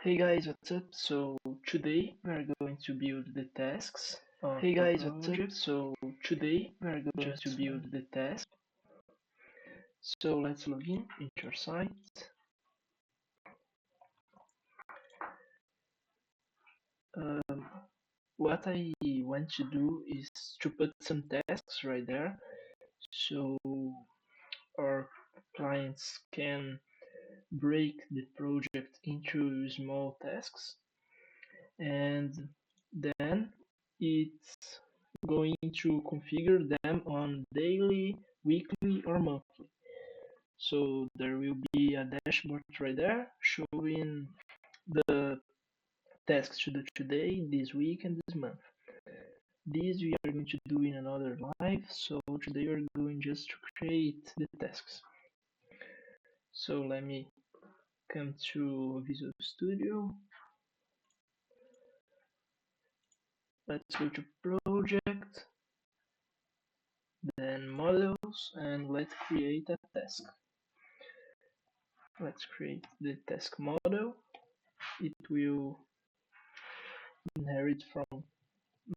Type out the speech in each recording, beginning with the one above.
Hey guys, what's up? So today we are going to build the tasks of Hey a guys, what's up? project. So today we are going to build the task. So let's log in into your site. Um, what I want to do is to put some tasks right there, so our clients can break the project into small tasks, and then it's going to configure them on daily, weekly, or monthly. So there will be a dashboard right there showing the tasks to do today, this week, and this month. This we are going to do in another live, so today we're going just to create the tasks. So let me come to Visual Studio. Let's go to project, then models, and let's create a task. Let's create the task model. It will inherit from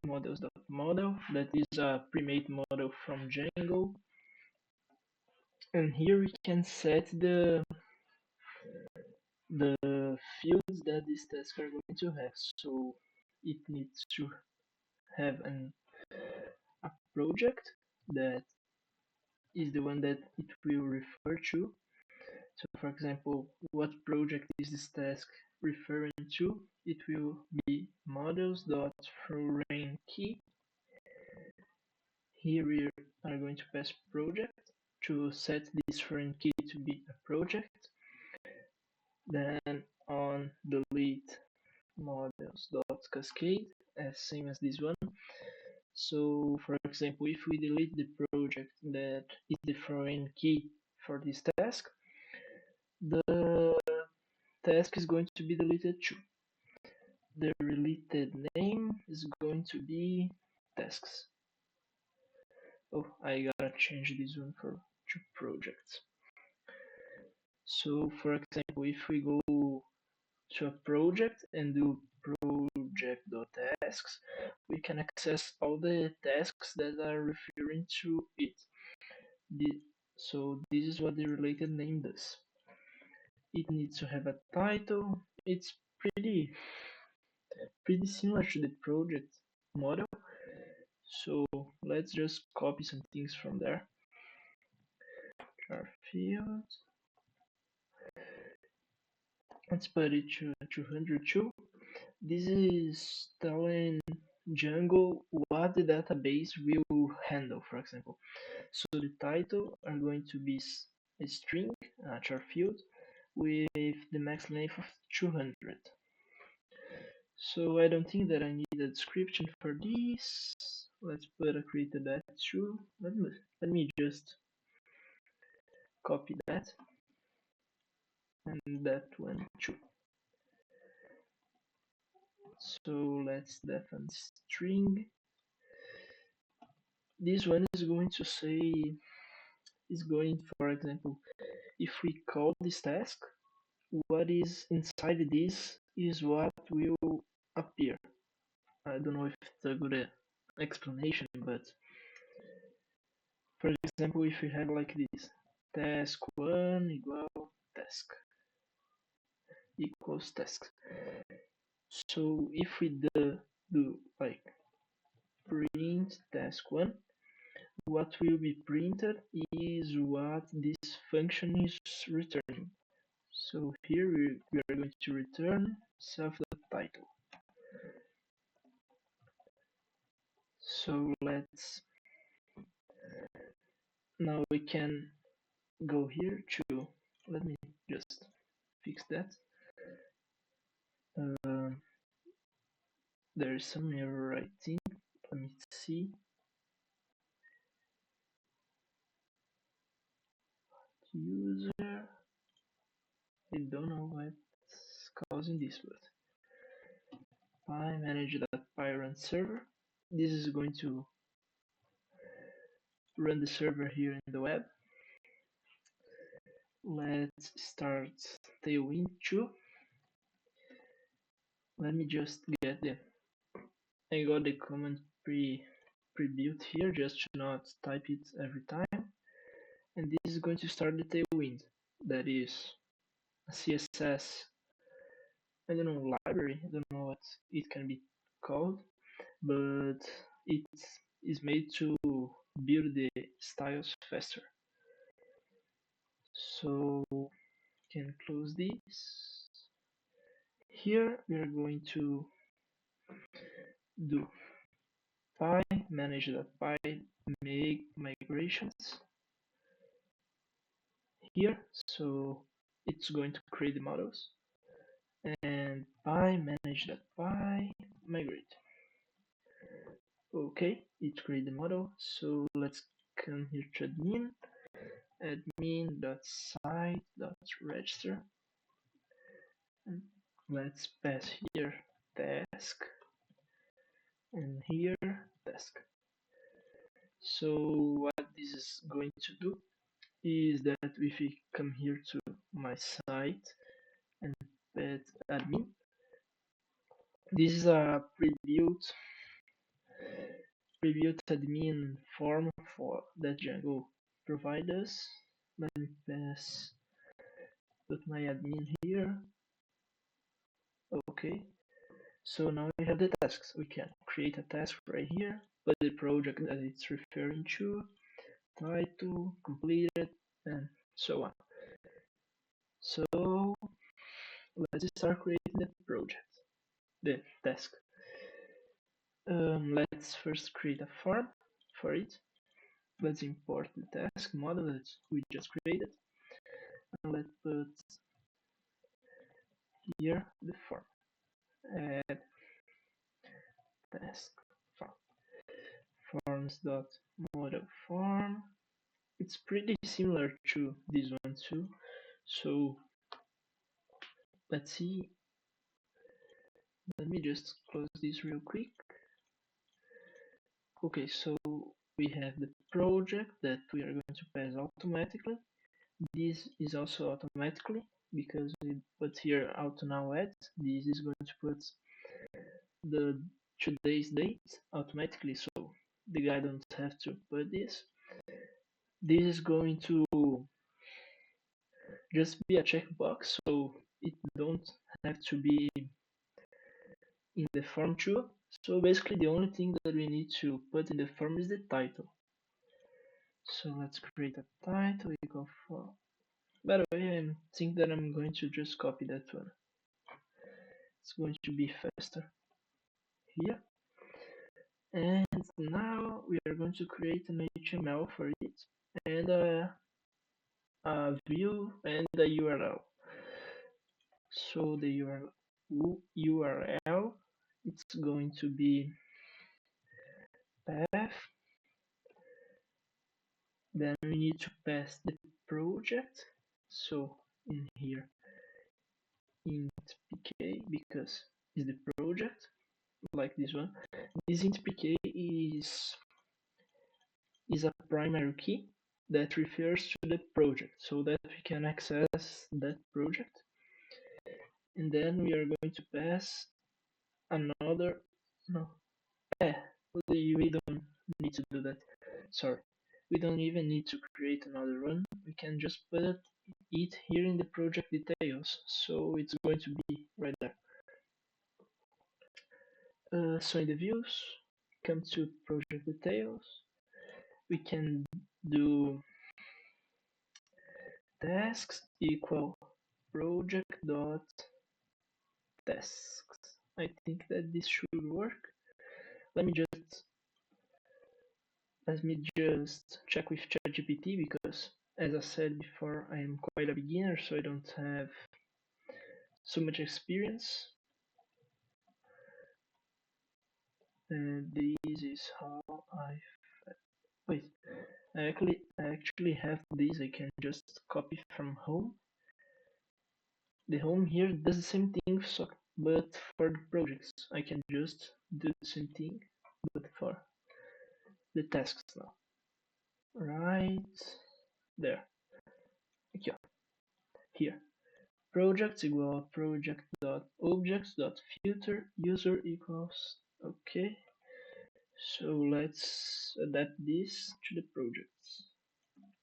models.model. That is a pre-made model from Django. And here we can set the fields that this task are going to have. So it needs to have a project that is the one that it will refer to. So for example, what project is this task referring to? It will be models.foreignKey. Here we are going to pass project to set this foreign key to be a project. Then on delete models.cascade, as same as this one. So for example, if we delete the project that is the foreign key for this task, the task is going to be deleted too. The related name is going to be tasks. Oh, I gotta change this one for two projects. So for example, if we go to a project and do project.tasks, we can access all the tasks that are referring to it. So this is what the related name does. It needs to have a title. It's pretty similar to the project model. So let's just copy some things from there. Our field. Let's put it to 202. This is telling Django what the database will handle, for example. So the title are going to be a string, a char field, with the max length of 200. So I don't think that I need a description for this. Let's put a created that too. Let me just copy that and that one too. So let's define string. This one is going to say, for example, if we call this task, what is inside this is what will appear. I don't know if it's a good explanation, but for example, if we have like this, task1 equal task equals task. So if we do like print task1, what will be printed is what this function is returning. So here we are going to return self.title. So now we can go here to, let me just fix that. There is some error, I think. Let me see. User, I don't know what's causing this, but I manage that Pyron server. This is going to run the server here in the web. Let's start Tailwind 2. let me just get the, I got the command pre-built here just to not type it every time. And this is going to start the tailwind. That is a CSS, I don't know, library, I don't know what it can be called, but it is made to build the styles faster. So can close this. Here we are going to do py manage.py make migrations here. So it's going to create the models and py manage.py migrate. Okay, it created the model. So let's come here to admin.site.register, and let's pass here task and here task. So what this is going to do is that if we come here to my site and pet admin, this is a pre-built admin form for that Django provide us. Let me put my admin here. Okay, so now we have the tasks. We can create a task right here, put the project that it's referring to, title, completed, and so on. So let's start creating the project, the task. Let's first create a form for it. Let's import the task model that we just created, and let's put here the form. Add task form. Forms.model form. It's pretty similar to this one too. So let's see. Let me just close this real quick. Okay, so we have the project that we are going to pass automatically. This is also automatically because we put here auto now add. This is going to put the today's date automatically, so the guy don't have to put this. This is going to just be a checkbox, so it don't have to be in the form too. So basically the only thing that we need to put in the form is the title. So let's create a title equal for, by the way, I think that I'm going to just copy that one. It's going to be faster here. And now we are going to create an HTML for it and a view and a URL. So the URL it's going to be path. Then we need to pass the project. So in here int pk because it's the project, like this one. This int pk is a primary key that refers to the project so that we can access that project. And then we are going to pass another, no, we don't need to do that, sorry. We don't even need to create another one. We can just put it here in the project details, so it's going to be right there. So in the views, come to project details. We can do tasks equal project dot tasks. I think that this should work. Let me just check with ChatGPT because, as I said before, I am quite a beginner, so I don't have so much experience. And this is how wait. I actually have this. I can just copy from home. The home here does the same thing, so, but for the projects, I can just do the same thing, but for the tasks now. Right there. Okay. Here. projects equal project dot objects dot filter user equals. Okay, so let's adapt this to the projects.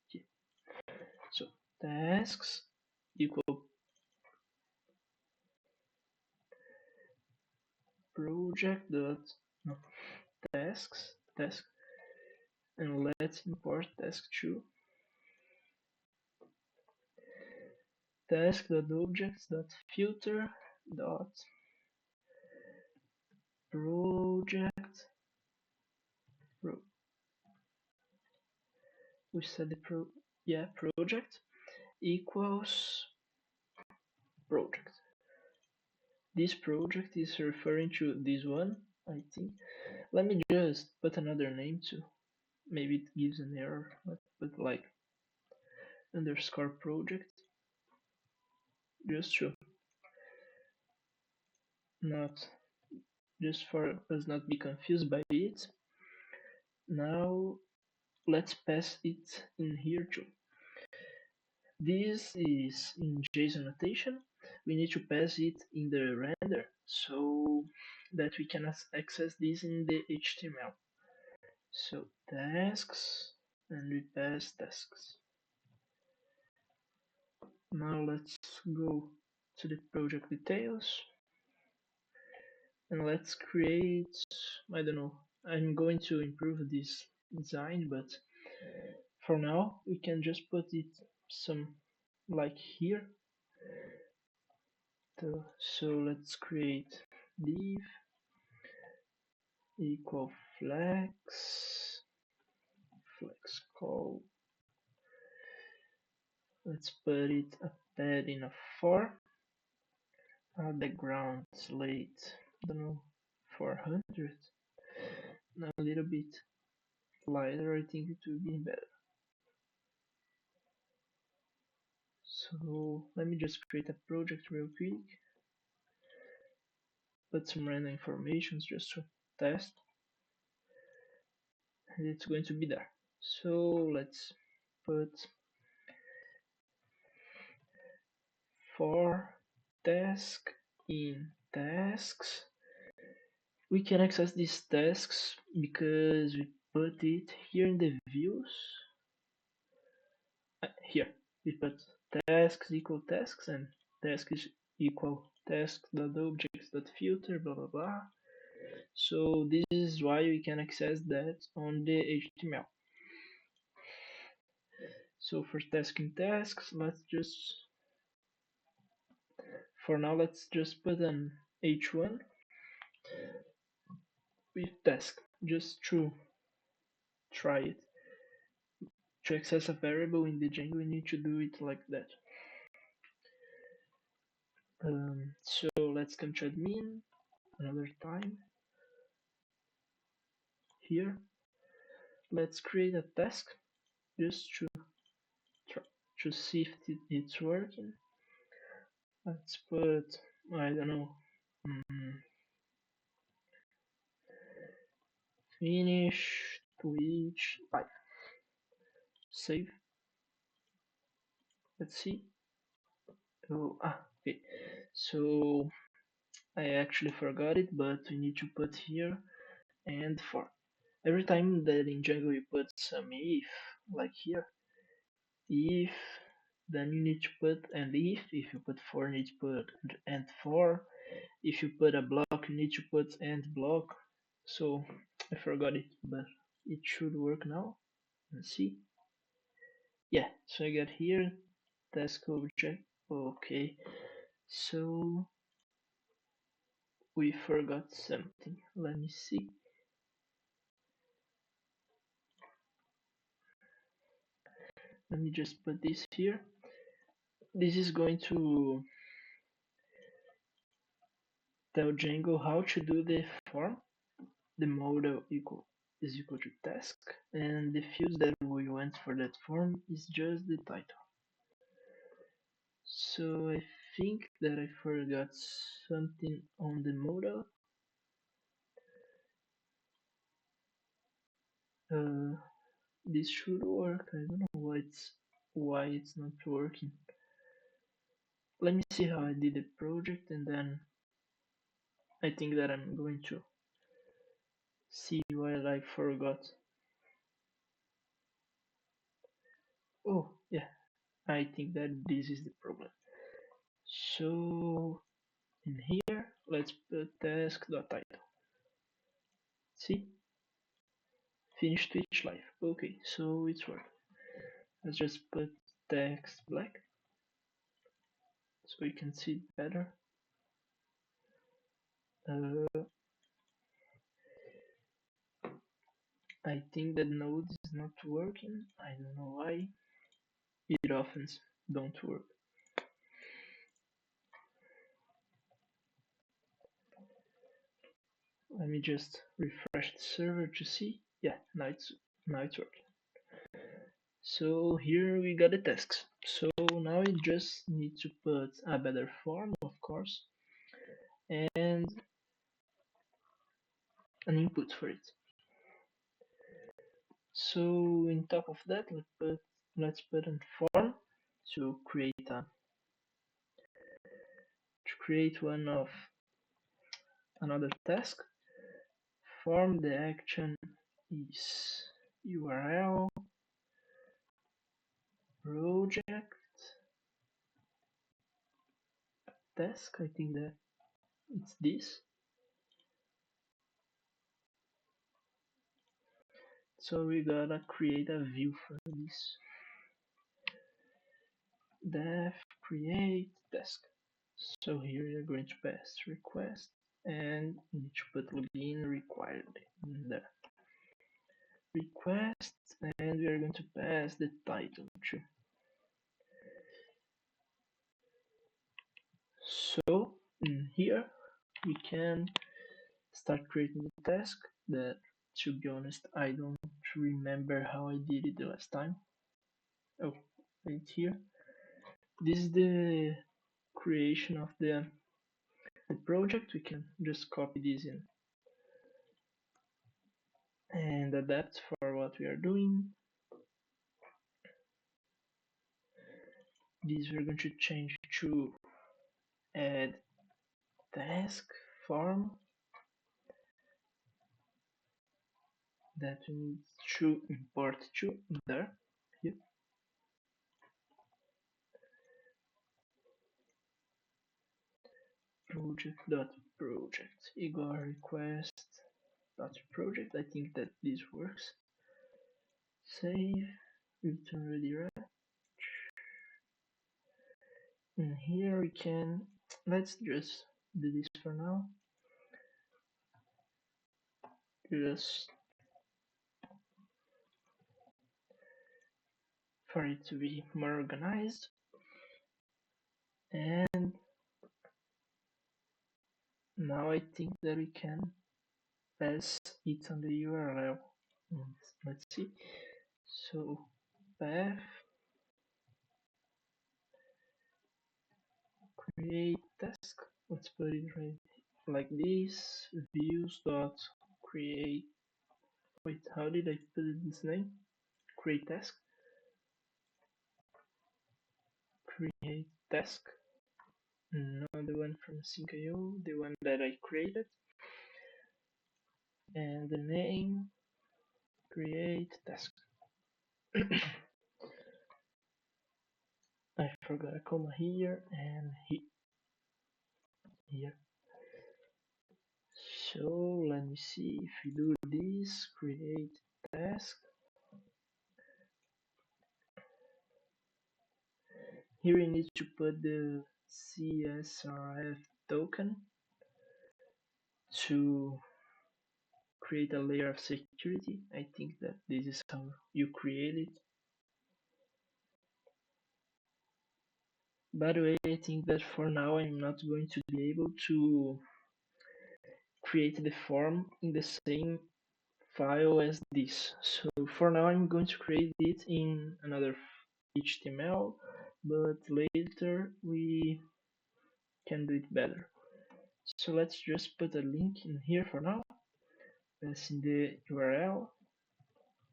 Okay. So tasks equal project dot no, task, and let's import task2 task dot objects dot filter dot project pro, we said the project equals project. This project is referring to this one, I think. Let me just put another name too. Maybe it gives an error. Let's put like underscore project, just to not, just for us not be confused by it. Now let's pass it in here too. This is in JSON notation. We need to pass it in the render so that we can access this in the HTML. So tasks, and we pass tasks. Now let's go to the project details and let's create, I don't know, I'm going to improve this design, but for now we can just put it some like here. So let's create div equal flex call. Let's put it a padding of 4. The ground slate, I don't know, 400. A little bit lighter, I think it will be better. So let me just create a project real quick, put some random informations just to test, and it's going to be there. So let's put for task in tasks. We can access these tasks because we put it here in the views. Here we put tasks equal tasks and task is equal task.objects.filter, blah blah blah. So this is why we can access that on the HTML. So for tasking tasks, for now let's just put an h1 with task, just to try it. To access a variable in the Django, we need to do it like that. So let's come to admin another time. Here, let's create a task just to try to see if it's working. Let's put, I don't know, finish Twitch live. Save. Let's see. Okay. So I actually forgot it, but we need to put here and for. Every time that in Django you put some if, like here, if, then you need to put and if you put for, you need to put and for. If you put a block, you need to put and block. So I forgot it, but it should work now. Let's see. Yeah, so I got here task object. Okay, so we forgot something. Let me see. Let me just put this here. This is going to tell Django how to do the form. The model is equal to task, and the fields that we want for that form is just the title. So I think that I forgot something on the model. This should work. I don't know why it's not working. let me see how I did the project, and then I think that I'm going to see what I forgot. Oh, yeah, I think that this is the problem. So in here, let's put task.title. See? Finish Twitch live. Okay, so it's working. Let's just put text black so we can see it better. I think that node is not working. I don't know why. It often don't work. Let me just refresh the server to see. Yeah, now it's working. So here we got the tasks. So now we just need to put a better form, of course, and an input for it. So in top of that, let's put a form to create one of another task. Form, the action is URL project task. I think that it's this. So we gotta create a view for this. Def create task. So here you're going to pass request and you need to put login required in there. Request, and we are going to pass the title too. So in here we can start creating the task that, to be honest, I don't remember how I did it the last time. Oh, right here. This is the creation of the project. We can just copy this in and adapt for what we are doing. This we're going to change to add task form that we need to import to there. Here. Project.project equal request dot project. I think that this works. Save, return ready, right? And here we can, let's just do this for now. Just for it to be more organized. And now I think that we can pass it on the URL. Let's see. So path create task. Let's put it right like this. Views dot create. Wait, how did I put this name? Create task. Create task. Not the one from Sync.io, the one that I created. And the name create task. I forgot a comma here and here. So let me see if we do this, create task. Here you need to put the CSRF token to create a layer of security. I think that this is how you create it. By the way, I think that for now I'm not going to be able to create the form in the same file as this. So for now I'm going to create it in another HTML, but later we can do it better. So let's just put a link in here for now. That's in the URL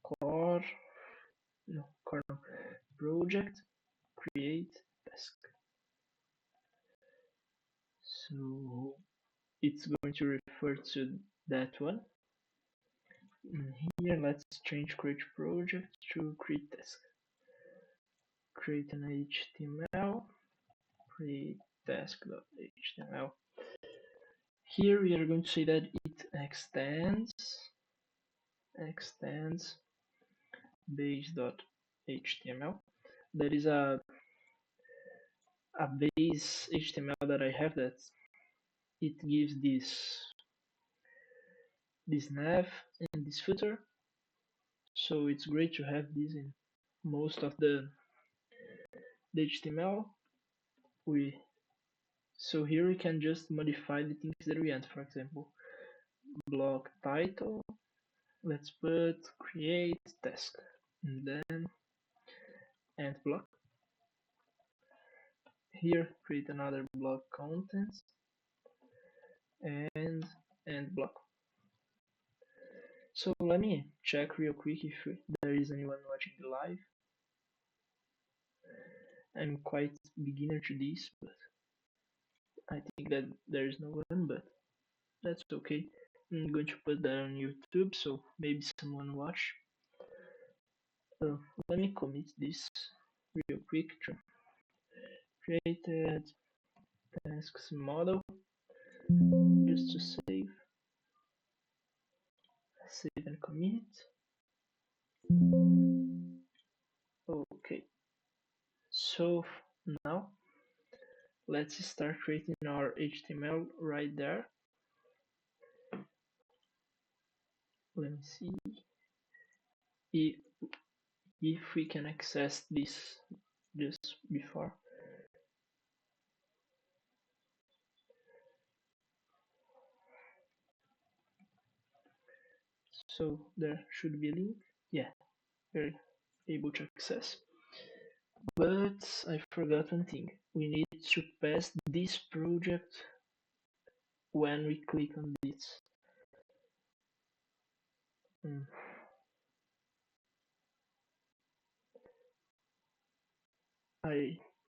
core project create task. So it's going to refer to that one. Here, let's change create project to create task. Create an HTML, create task.html. Here we are going to say that it extends base.html. That is a base HTML that I have that it gives this nav and this footer. So it's great to have this in most of the HTML. So here we can just modify the things that we want. For example, block title. Let's put create task and then end block. Here create another block contents and end block. So let me check real quick if there is anyone watching the live. I'm quite beginner to this, but I think that there is no one, but that's okay. I'm going to put that on YouTube, so maybe someone watch. Let me commit this real quick to created tasks model just to save and commit. Okay, so now let's start creating our HTML right there. Let me see if we can access this just before. So there should be a link. Yeah, we're able to access. But I forgot one thing. We need to pass this project when we click on this.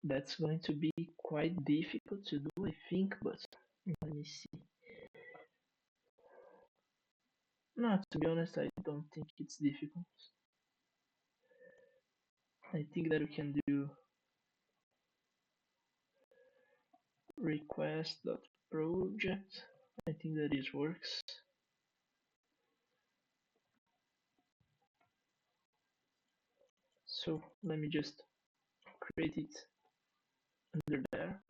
That's going to be quite difficult to do, I think, but let me see. No, to be honest, I don't think it's difficult. I think that we can do request.project. I think that this works. So let me just create it under there.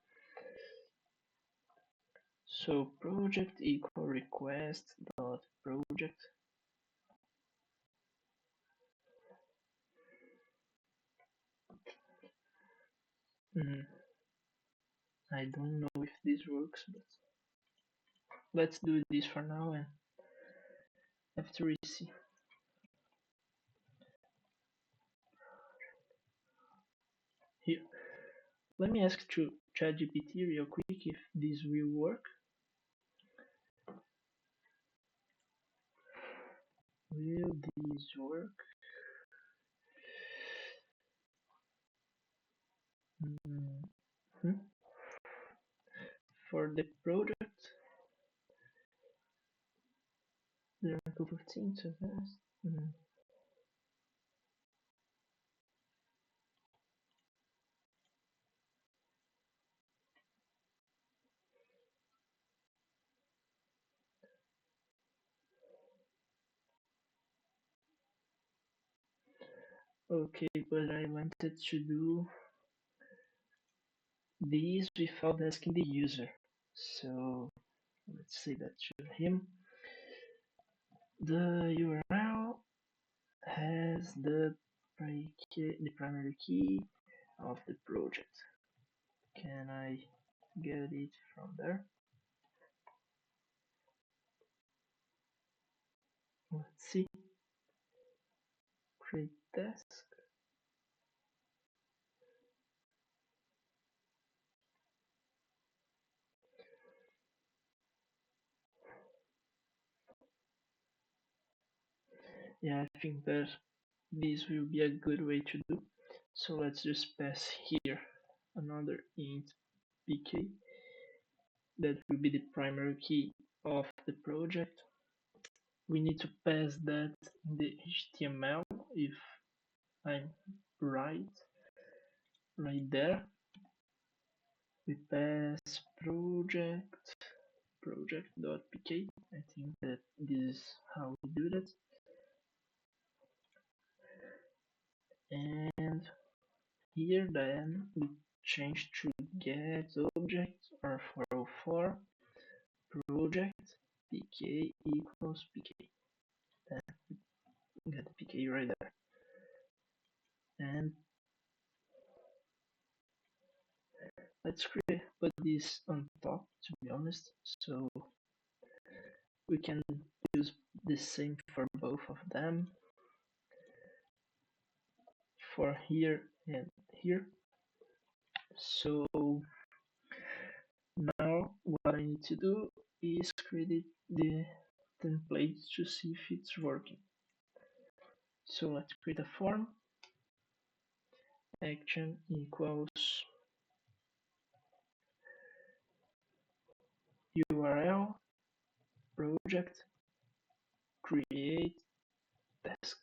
So project equal request.project. I don't know if this works, but let's do this for now and after we see. Here, let me ask to ChatGPT real quick if this will work. Will this work? For the project, there are 215 so fast. Okay, but I wanted to do this without asking the user. So let's say that to him. The URL has the primary key of the project. Can I get it from there? Let's see. Create task. Yeah, I think that this will be a good way to do. So let's just pass here another int pk that will be the primary key of the project. We need to pass that in the HTML if I'm right there. We pass project.pk. I think that this is how we do that. And here then we change to get object or 404 project pk equals pk. Then we get pk right there. And let's put this on top, to be honest, so we can use the same for both of them, for here and here. So now what I need to do is create the template to see if it's working. So let's create a form. Action equals URL project create task.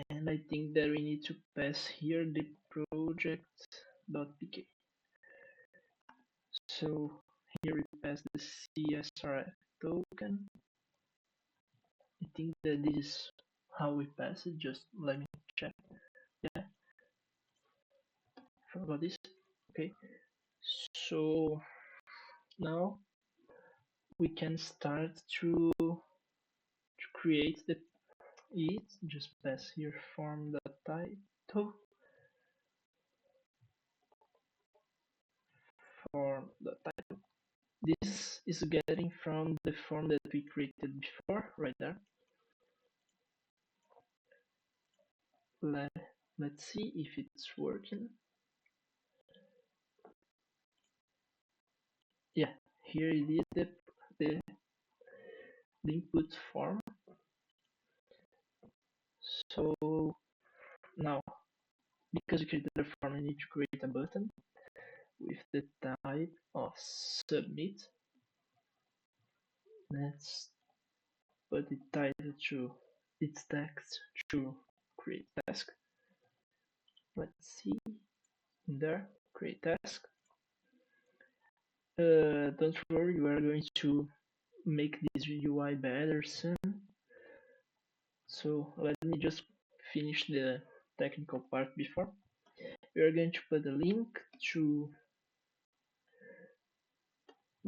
And I think that we need to pass here the project.pk. So here we pass the CSRF token. I think that this is how we pass it. Just let me check. Yeah, forgot this. Okay, so now we can start to create the it. Just pass here form.title, form.title. This is getting from the form that we created before, right there. Let's see if it's working. Yeah, here it is, the input form. So now, because we created the form, I need to create a button with the type of submit. Let's put the title to its text to create task. Let's see in there, create task. Don't worry, we are going to make this UI better soon. So let me just finish the technical part before. We are going to put a link to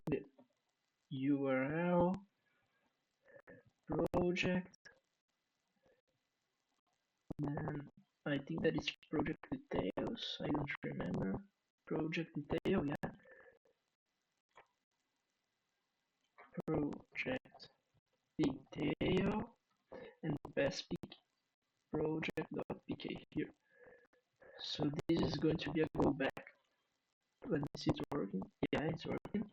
the URL project. Then I think that is project details. I don't remember. Project detail, yeah. Project detail and pass project.pk here. So this is going to be a go back. Let me see it's working. Yeah, it's working.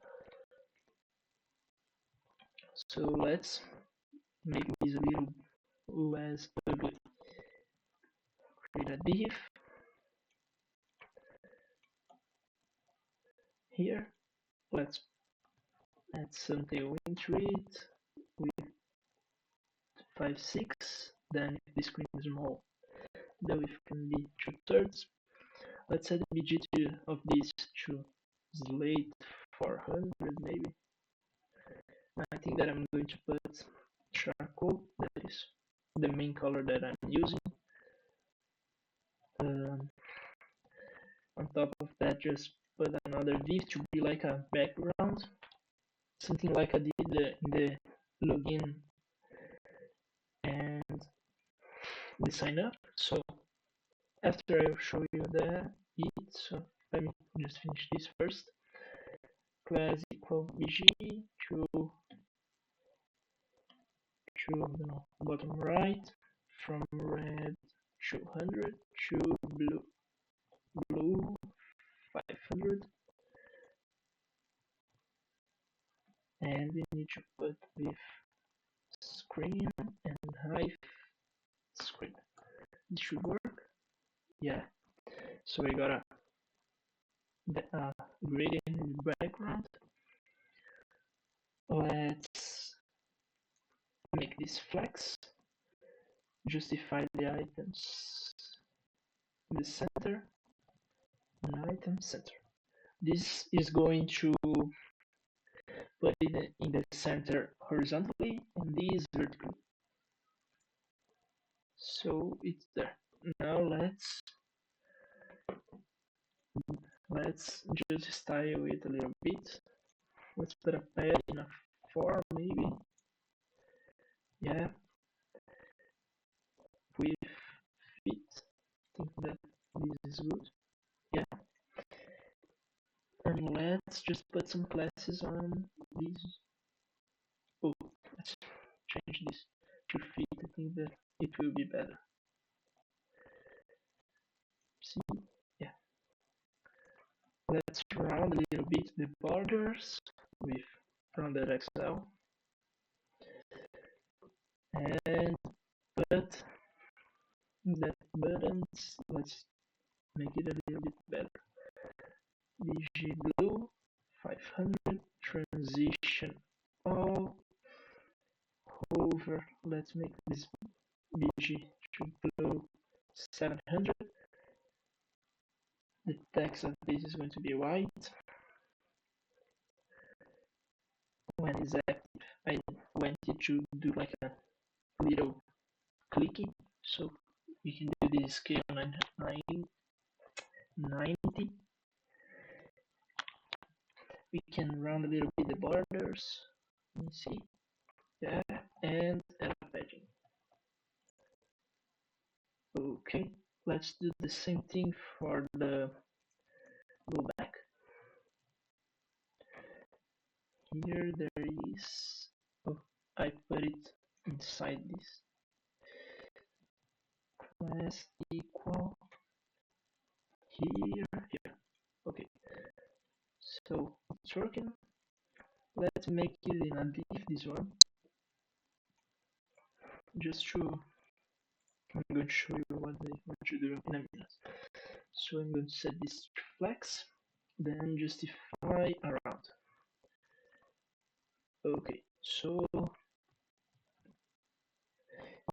So let's make this a little less ugly. Create a div here. Let's add some tailwind to it with 5/6. Then if the screen is small, the width can be 2/3. Let's set the BG of this to slate 400 maybe. I think that I'm going to put charcoal, that is the main color that I'm using. On top of that, just put another div to be like a background, something like I did in the login and the sign up. So after I'll show you so let me just finish this first. Class equal bg to bottom right, from red 200 to blue 500, and we need to put with screen and height screen. It should work. Yeah, so we got a gradient in the background. Let's make this flex, justify the items in the center, and item center. This is going to put it in the center horizontally and this vertically. So it's there. Now let's just style it a little bit. Let's put a pad in a 4 maybe. Yeah. With fit. I think that this is good. Yeah. And let's just put some classes on these. Oh, let's change this to fit. I think that it will be better. See? Yeah. Let's round a little bit the borders with rounded XL. And put that buttons, let's make it a little bit better. BG blue 500 transition all over. Let's make this BG to blue 700. The text of this is going to be white. When it's active, I want it to do like a little clicking, so we can do this scale 90. We can round a little bit the borders. Let me see. Yeah, and add a padding. Okay, let's do the same thing for the go back. Here there is. Oh, I put it inside this. Class equal here. Okay, so it's working. Let's make it in a div, this one. Just to, I'm going to show you what to do in a minute. So I'm going to set this to flex, then justify around. Okay, so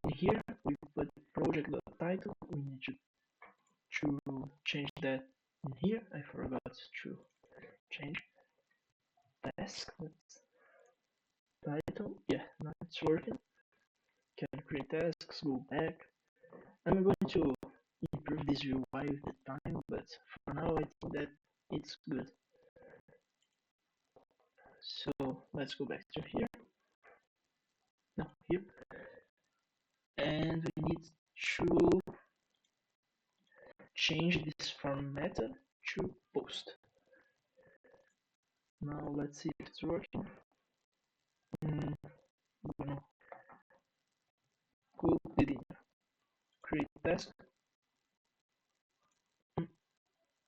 in here we put project.title. We need to change that in here. I forgot to change task. Title. Yeah, now it's working. Can create tasks, go back. I'm going to improve this UI with the time, but for now I think that it's good. So let's go back to here. No, here. And we need to change this form method to post. Now let's see if it's working. Bueno, cook the dinner. Create task.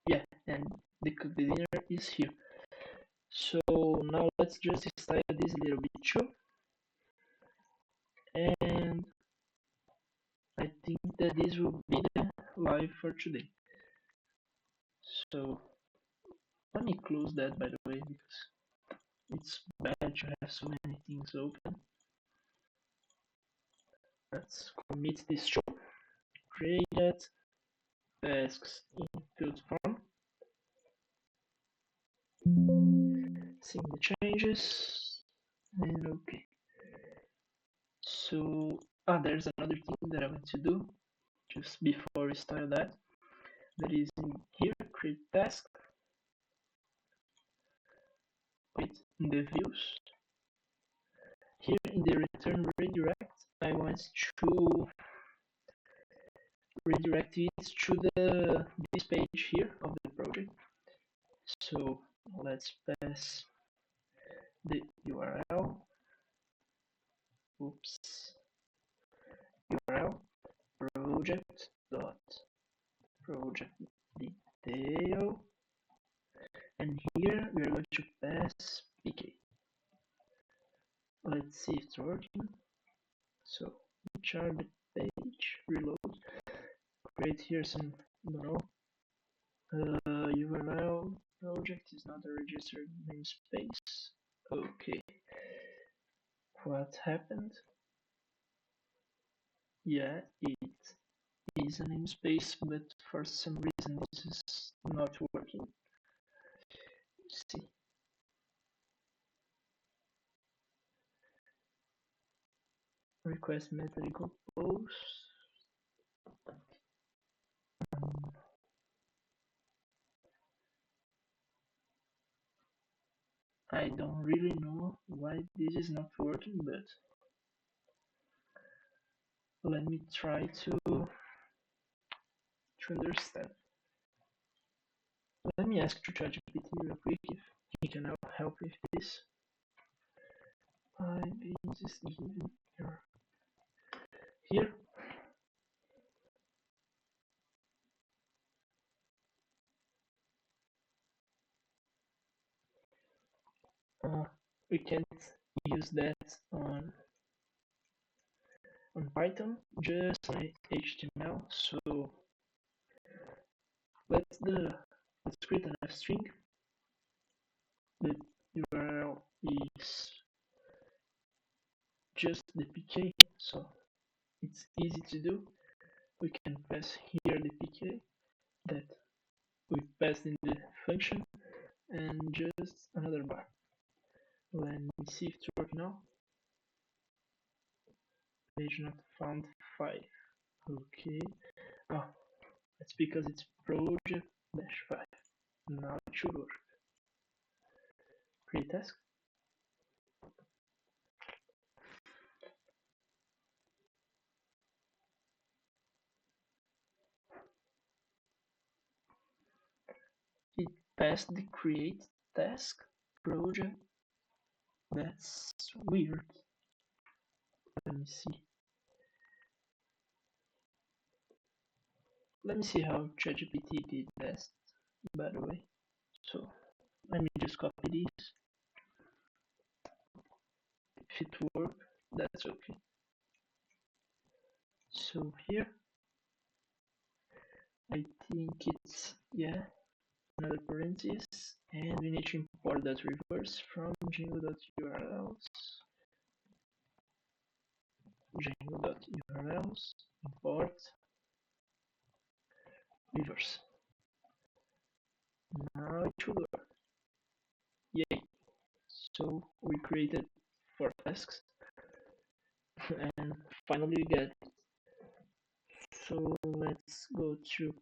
Yeah, and the cook the dinner is here. So now let's just style this a little bit too. And I think that this will be the live for today. So let me close that, by the way, because it's bad to have so many things open. Let's commit this to create tasks in field form. Seeing the changes and okay. So there's another thing that I want to do just before we start that. That is in here, create task. Wait, in the views. Here in the return redirect, I want to redirect it to this page here of the project. So let's pass the URL. Oops. URL project detail, and here we are going to pass pk. Let's see if it's working. So chart the page, reload, create here some, I don't know, URL project is not a registered namespace. Okay, what happened? Yeah, it is a namespace, but for some reason this is not working. See, request method equal post. I don't really know why this is not working, but let me try to understand. Let me ask to ChatGPT real quick if he can help with this. I is given here. We can't use that on Python, just on HTML. So let's create an F string. The URL is just the PK, so it's easy to do. We can pass here the PK that we passed in the function and just another bar. Let me see if it's working now. Page not found 5. Okay. Oh, that's because it's project dash 5. Now it should work. Create task. It passed the create task project. That's weird. Let me see. Let me see how ChatGPT did that, by the way. So let me just copy this. If it works, that's okay. So here, I think it's, yeah, another parenthesis, and we need to import that reverse from django.urls. Django.urls, import reverse. Now it should work. Yay! So we created 4 tasks and finally we get it. So let's go to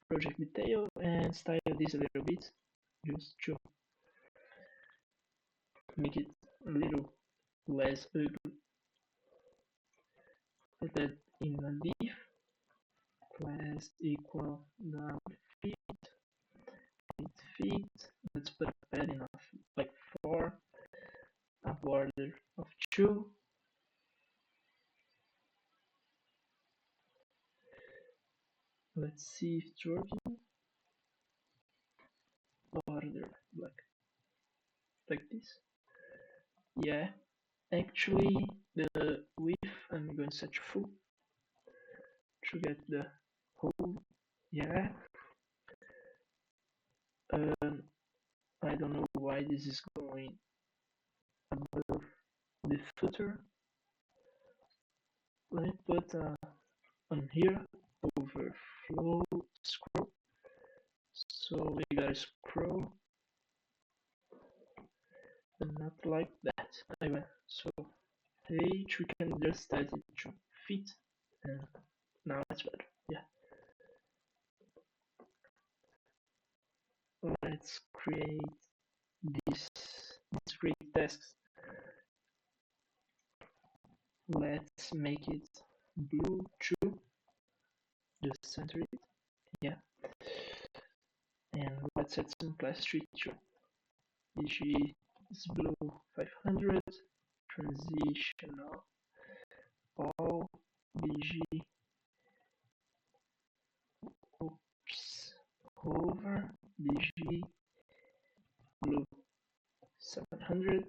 project detail and style this a little bit just to make it a little less ugly. Put that in a div class equal now feet. Let's put a padding of like 4, a border of 2. Let's see if it's working. Border like this. Yeah, actually the width I'm going to set to full to get the whole. Yeah. I don't know why this is going above the footer. Let me put on here overflow scroll. So we gotta scroll, and not like that. Anyway, so page we can just set it to fit, and now it's better. Yeah. Let's create this create tasks. Let's make it blue 2. Just center it. Yeah. And let's set some class tree too. BG is blue 500. Transitional all BG oops over BG blue 700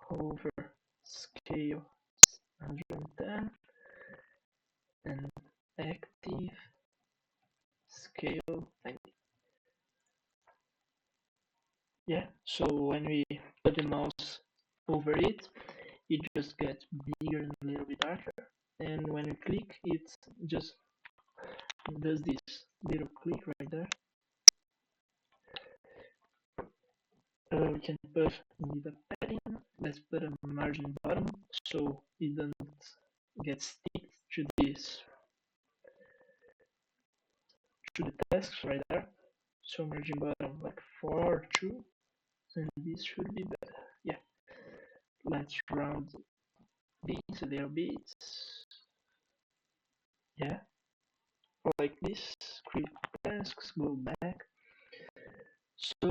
over scale 110 and active scale 90. Yeah, so when we put the mouse over it, it just gets bigger and a little bit darker. And when we click, it just does this little click right there. We can put in the padding. Let's put a margin bottom so it doesn't get stick to this to the tasks right there. So margin bottom like 4 2, and this should be better. Yeah, let's round these a little bit. Yeah, like this. Create tasks, go back. So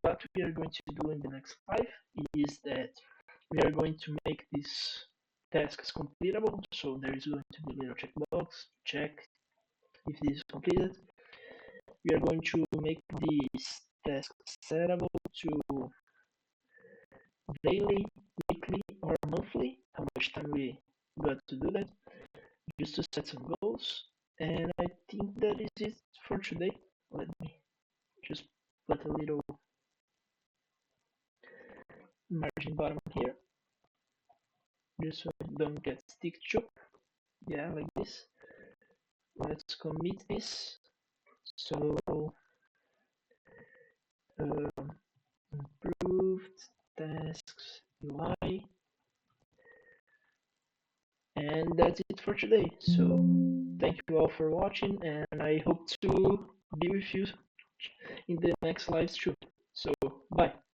what we are going to do in the next 5 is that we are going to make these tasks completable. So there is going to be a little checkbox, check if this is completed. We are going to make these tasks settable to daily, weekly, or monthly, how much time we got to do that, just to set some goals. And I think that is it for today. Let me just put a little margin bottom here, just so it don't get stick to. Yeah, like this. Let's commit this. So improved tasks UI, and that's it for today. So thank you all for watching, and I hope to be with you in the next live stream. So bye.